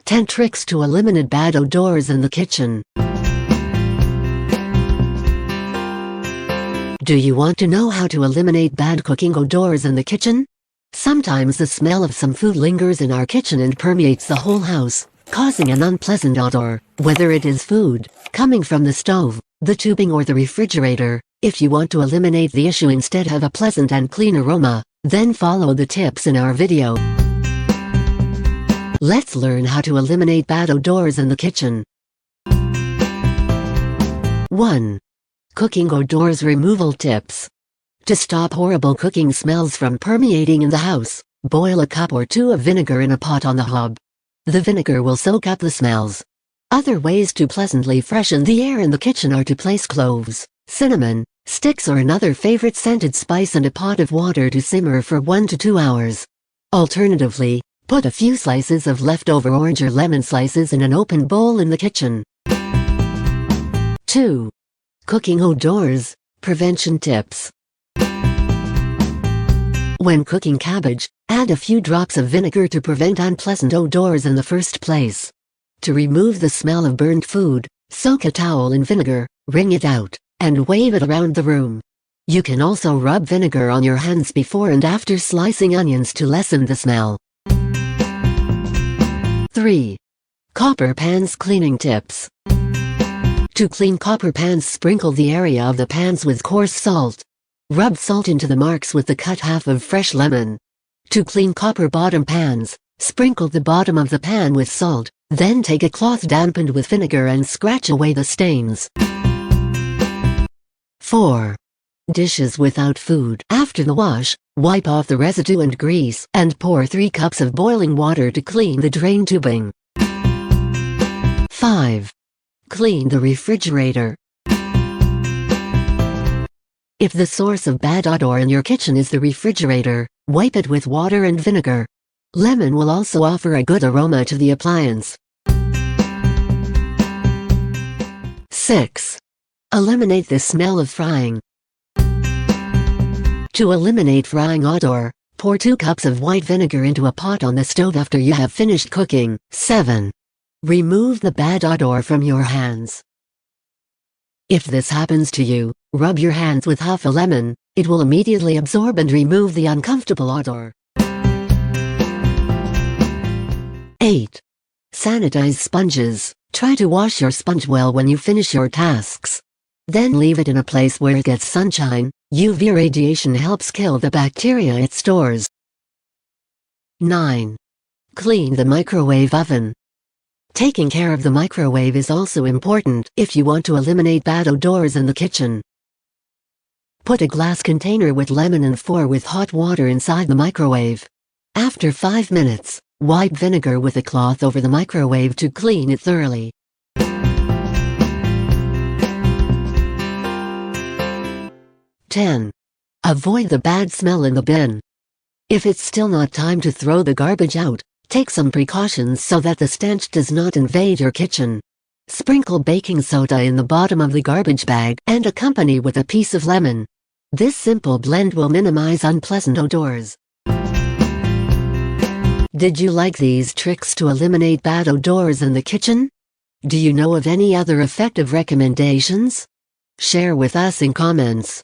10 Tricks to Eliminate Bad Odors in the Kitchen. Do you want to know how to eliminate bad cooking odors in the kitchen? Sometimes the smell of some food lingers in our kitchen and permeates the whole house, causing an unpleasant odor, whether it is food coming from the stove, the tubing or the refrigerator. If you want to eliminate the issue instead have a pleasant and clean aroma, then follow the tips in our video. Let's learn how to eliminate bad odors in the kitchen. 1. Cooking odors removal tips. To stop horrible cooking smells from permeating in the house, boil a cup or 2 of vinegar in a pot on the hob. The vinegar will soak up the smells. Other ways to pleasantly freshen the air in the kitchen are to place cloves, cinnamon sticks or another favorite scented spice in a pot of water to simmer for 1 to 2 hours. Alternatively, put a few slices of leftover orange or lemon slices in an open bowl in the kitchen. 2. Cooking odors prevention tips. When cooking cabbage, add a few drops of vinegar to prevent unpleasant odors in the first place. To remove the smell of burned food, soak a towel in vinegar, wring it out, and wave it around the room. You can also rub vinegar on your hands before and after slicing onions to lessen the smell. 3. Copper pans cleaning tips. To clean copper pans, sprinkle the area of the pans with coarse salt. Rub salt into the marks with the cut half of fresh lemon. To clean copper bottom pans, sprinkle the bottom of the pan with salt, then take a cloth dampened with vinegar and scratch away the stains. 4. Dishes without food. After the wash, wipe off the residue and grease and pour 3 cups of boiling water to clean the drain tubing. 5. Clean the refrigerator. If the source of bad odor in your kitchen is the refrigerator, wipe it with water and vinegar. Lemon will also offer a good aroma to the appliance. 6. Eliminate the smell of frying. To eliminate frying odor, pour 2 cups of white vinegar into a pot on the stove after you have finished cooking. 7. Remove the bad odor from your hands. If this happens to you, rub your hands with half a lemon. It will immediately absorb and remove the uncomfortable odor. 8. Sanitise sponges. Try to wash your sponge well when you finish your tasks. Then leave it in a place where it gets sunshine. UV radiation helps kill the bacteria it stores. 9. Clean the microwave oven. Taking care of the microwave is also important if you want to eliminate bad odors in the kitchen. Put a glass container with lemon and 4 with hot water inside the microwave. After 5 minutes, wipe vinegar with a cloth over the microwave to clean it thoroughly. 10. Avoid the bad smell in the bin. If it's still not time to throw the garbage out, take some precautions so that the stench does not invade your kitchen. Sprinkle baking soda in the bottom of the garbage bag and accompany with a piece of lemon. This simple blend will minimize unpleasant odors. Did you like these tricks to eliminate bad odors in the kitchen? Do you know of any other effective recommendations? Share with us in comments.